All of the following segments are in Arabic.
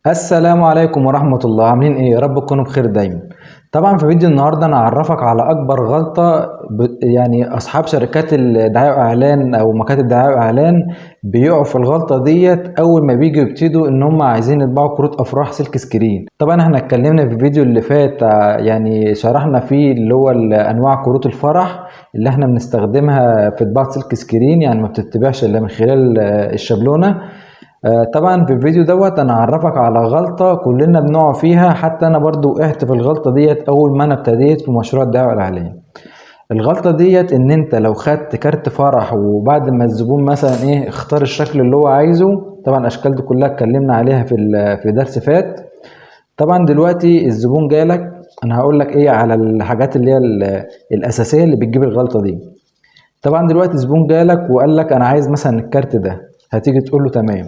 السلام عليكم ورحمة الله، عاملين ايه؟ يا رب تكونوا بخير دايما. طبعا في فيديو النهارده انا هعرفك على اكبر غلطة يعني اصحاب شركات الدعاية واعلان او مكاتب دعاية واعلان بيقعوا في الغلطة ديت اول ما بيجوا يبتدوا ان هم عايزين يطبعوا كروت افراح سلك سكرين. طبعا احنا اتكلمنا في الفيديو اللي فات يعني شرحنا فيه اللي هو انواع كروت الفرح اللي احنا بنستخدمها في طباعة سلك سكرين، يعني ما بتتباعش الا من خلال الشابلونة. طبعا في الفيديو دوت انا هعرفك على غلطة كلنا بنقع فيها، حتى انا برضو وقعت في الغلطة ديت اول ما انا ابتديت في مشروع الدعاية والاعلان. الغلطة ديت ان انت لو خدت كارت فرح وبعد ما الزبون مثلا اختار الشكل اللي هو عايزه، طبعا الاشكال دي كلها اتكلمنا عليها في درس فات. طبعا دلوقتي الزبون جالك، انا هقول لك على الحاجات اللي هي الاساسية اللي بتجيب الغلطة دي. طبعا دلوقتي الزبون جالك وقال لك انا عايز مثلا الكارت ده، هتيجي تقول له تمام.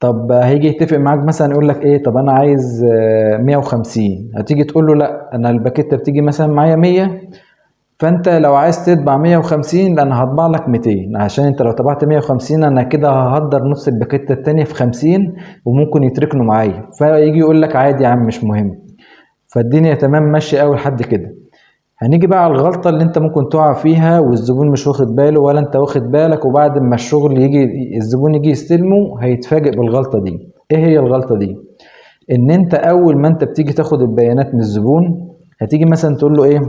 طب هيجي يتفق معاك مثلا يقول لك طب انا عايز 150، هتيجي تقول له لا انا الباكيته بتيجي مثلا معايا 100، فانت لو عايز تطبع 150 لا انا هطبع لك 200، عشان انت لو طبعت 150 انا كده ههدر نص الباكيته التانية في 50 وممكن يتركنوا معايا، فيجي يقول لك عادي يا عم مش مهم. فالدنيا تمام ماشيه قوي لحد كده. هنيجي بقى على الغلطة اللي انت ممكن تقع فيها والزبون مش واخد باله ولا انت واخد بالك، وبعد ما الشغل يجي الزبون يجي يستلمه هيتفاجئ بالغلطة دي. ايه هي الغلطة دي؟ ان انت اول ما انت بتيجي تاخد البيانات من الزبون، هتيجي مثلا تقول له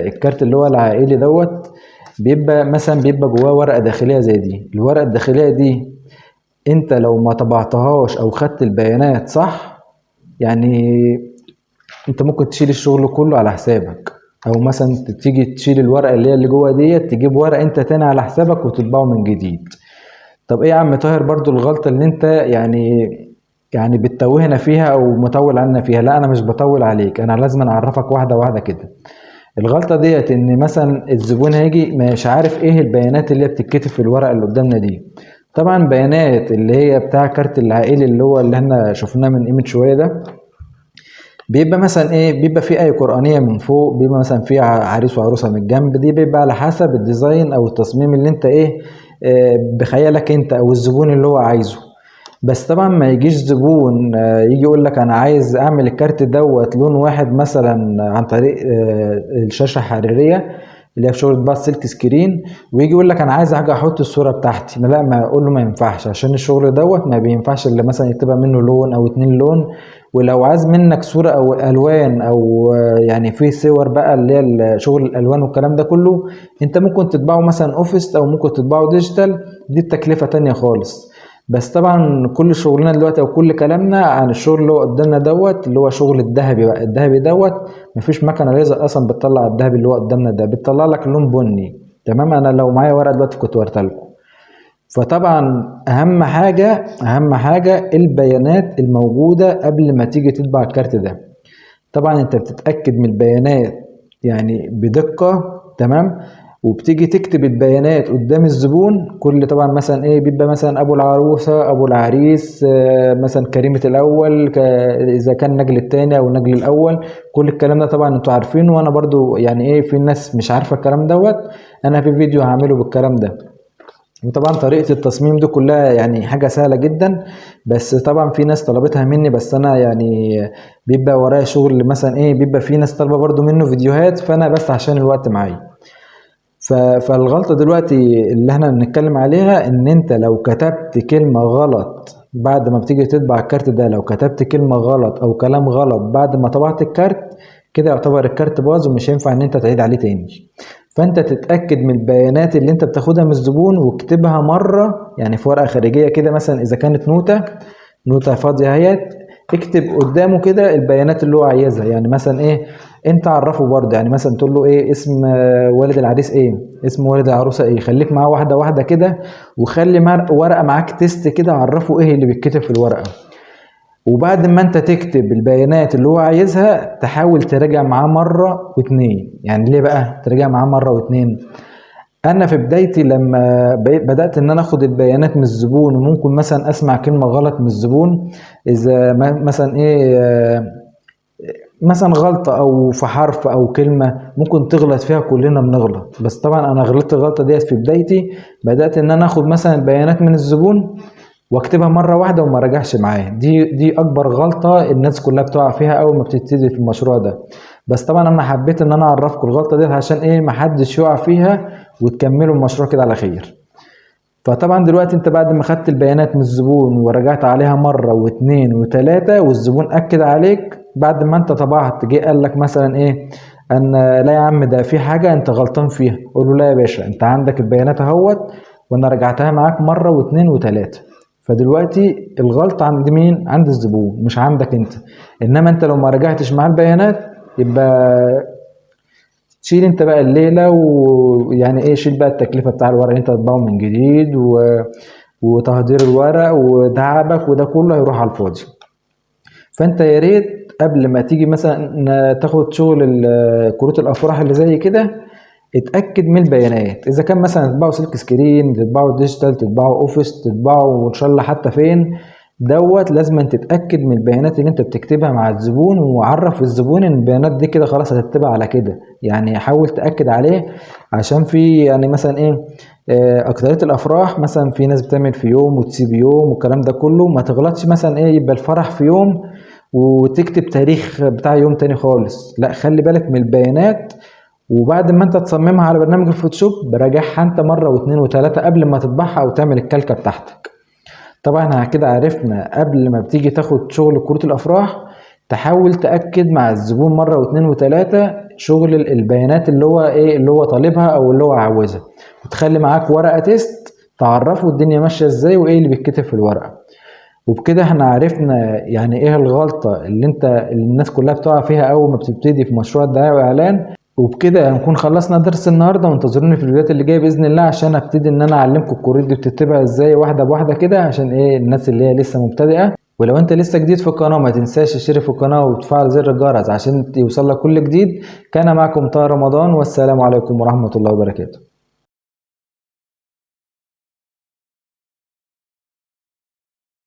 الكارت اللي هو العائلي دوت بيبقى جواه ورقة داخلية زي دي. الورقة الداخلية دي انت لو ما طبعتهاش او خدت البيانات صح، يعني انت ممكن تشيل الشغل كله على حسابك، او مثلا تيجي تشيل الورقه اللي هي اللي جوه ديت تجيب ورق انت تاني على حسابك وتطبعه من جديد. طب ايه يا عم طاهر برضو الغلطه اللي انت يعني بتتوهنا فيها او مطول عنا فيها؟ لا انا مش بطول عليك، انا لازم اعرفك واحده واحده كده. الغلطه ديت ان مثلا الزبون هيجي مش عارف ايه البيانات اللي هي بتتكتب في الورقه اللي قدامنا دي. طبعا بيانات اللي هي بتاع كارت العائلي اللي هو اللي احنا شفناه من قيمه شويه ده، بيبقى مثلا بيبقى فيه آية قرآنية من فوق، بيبقى مثلا فيه عريس وعروسة من الجنب، دي بيبقى على حسب الديزاين او التصميم اللي انت بخيالك انت او الزبون اللي هو عايزه. بس طبعا ما يجيش زبون يجي يقول لك انا عايز اعمل الكارت دوت لون واحد مثلا عن طريق الشاشة الحرارية اللي هي في شغل بقى سلك سكرين، ويجي يقول لك انا عايز حاجه احط الصوره بتاعتي. لا، ما اقول له ما ينفعش، عشان الشغل دوت ما بينفعش الا مثلا يتبقى منه لون او اتنين لون. ولو عايز منك صوره او الوان او يعني في صور بقى اللي هي شغل الالوان والكلام ده كله، انت ممكن تطبعه مثلا اوفيس او ممكن تطبعه ديجيتال، دي التكلفه تانية خالص. بس طبعا كل شغلنا دلوقتي او كل كلامنا عن الشغل اللي هو قدامنا دوت اللي هو شغل الذهبي بقى. الذهبي دوت مفيش مكنه ليزر اصلا بتطلع الذهب اللي هو قدامنا ده، بتطلع لك لون بني تمام. انا لو معايا ورقه دلوقتي كنت وريتها لكم. فطبعا اهم حاجه البيانات الموجوده قبل ما تيجي تطبع الكارت ده. طبعا انت بتتاكد من البيانات يعني بدقه تمام، وبتيجي تكتب البيانات قدام الزبون. كل طبعا مثلا بيبقى مثلا ابو العروسه ابو العريس مثلا كريمه الاول اذا كان نجل التاني او نجل الاول. كل الكلام ده طبعا انتوا عارفينه، وانا برضو يعني في ناس مش عارفه الكلام دوت. انا في فيديو هعمله بالكلام ده. وطبعا طريقة التصميم دي كلها يعني حاجة سهلة جدا، بس طبعا في ناس طلبتها مني، بس انا يعني بيبقى ورايا شغل مثلا بيبقى في ناس طالبة برضو منه فيديوهات، فانا بس عشان الوقت معايا. فالغلطة دلوقتي اللي احنا بنتكلم عليها ان انت لو كتبت كلمة غلط بعد ما بتيجي تطبع الكارت ده، لو كتبت كلمة غلط او كلام غلط بعد ما طبعت الكارت، كده يعتبر الكارت باظ ومش هينفع ان انت تعيد عليه تاني. فانت تتأكد من البيانات اللي انت بتاخدها من الزبون واكتبها مرة يعني في ورقة خارجية كده، مثلا اذا كانت نوتة فاضية اهيت، اكتب قدامه كده البيانات اللي هو عايزها. يعني مثلا انت عرفه برضه، يعني مثلا تقول له اسم والد العريس اسم والد العروسه خليك معاه واحده واحده كده، وخلي ورقه معاك تيست كده عرفه اللي بيتكتب في الورقه. وبعد ما انت تكتب البيانات اللي هو عايزها تحاول تراجع معاه مره واتنين. يعني ليه بقى تراجع معاه مره واتنين؟ انا في بدايتي لما بدات ان انا اخد البيانات من الزبون، وممكن مثلا اسمع كلمه غلط من الزبون، اذا مثلا مثلا غلطة أو في حرف أو كلمة ممكن تغلط فيها، كلنا بنغلط. بس طبعا أنا غلطت الغلطة ديت في بدايتي، بدأت إن أنا آخد مثلا البيانات من الزبون واكتبها مره واحده وما راجعش معاه. دي اكبر غلطه الناس كلها بتقع فيها اول ما بتبتدي في المشروع ده. بس طبعا انا حبيت ان انا اعرفكم الغلطه دي عشان ايه محدش يقع فيها، وتكملوا المشروع كده على خير. فطبعا دلوقتي انت بعد ما خدت البيانات من الزبون ورجعت عليها مرة واثنين وثلاثة والزبون اكد عليك، بعد ما انت طبعت جه قال لك مثلا ايه، ان لا يا عم ده في حاجة انت غلطان فيها، قول له لا يا باشا انت عندك البيانات اهوت، وانا رجعتها معاك مرة واثنين وثلاثة. فدلوقتي الغلطة عند مين؟ عند الزبون مش عندك انت. انما انت لو ما رجعتش معاه البيانات يبقى شيل انت بقى الليله، ويعني ايه شيل بقى التكلفه بتاع الورق اللي انت هتطبعه من جديد وتهدير الورق وتعبك، وده كله هيروح على الفاضي. فانت يا ريت قبل ما تيجي مثلا تاخد شغل كروت الافراح اللي زي كده، اتاكد من البيانات. اذا كان مثلا تطبعه سلك سكرين، تطبعه ديجيتال، تطبعه اوفيس، تطبعه وان شاء الله حتى فين دوت، لازم تتاكد من البيانات اللي انت بتكتبها مع الزبون، وعرف الزبون ان البيانات دي كده خلاص هتتبع على كده. يعني حاول تاكد عليه، عشان في يعني مثلا ايه اكترية الافراح مثلا في ناس بتعمل في يوم وتسيب يوم والكلام ده كله. ما تغلطش مثلا ايه يبقى الفرح في يوم وتكتب تاريخ بتاع يوم تاني خالص، لا خلي بالك من البيانات. وبعد ما انت تصممها على برنامج الفوتوشوب براجعها انت مره واثنين وثلاثه قبل ما تطبعها او تعمل الكالكه بتاعتك. طبعا احنا كده عرفنا قبل ما بتيجي تاخد شغل كروت الافراح تحاول تاكد مع الزبون مره واثنين وثلاثه شغل البيانات اللي هو ايه اللي هو طالبها او اللي هو عاوزها، وتخلي معاك ورقه تيست تعرفه الدنيا ماشيه ازاي وايه اللي بيتكتب في الورقه. وبكده احنا عرفنا يعني ايه الغلطه اللي الناس كلها بتقع فيها اول ما بتبتدي في مشروع الدعايه واعلان. وبكده هنكون خلصنا درس النهارده، وانتظروني في الفيديوهات اللي جايه باذن الله، عشان ابتدي ان انا اعلمكم الكروت دي بتتبع ازاي واحده بواحده كده، عشان ايه الناس اللي هي لسه مبتدئه. ولو انت لسه جديد في القناه ما تنساش تشترك في القناه وتفعل زر الجرس عشان يوصل لك كل جديد. كان معكم طه رمضان، والسلام عليكم ورحمه الله وبركاته.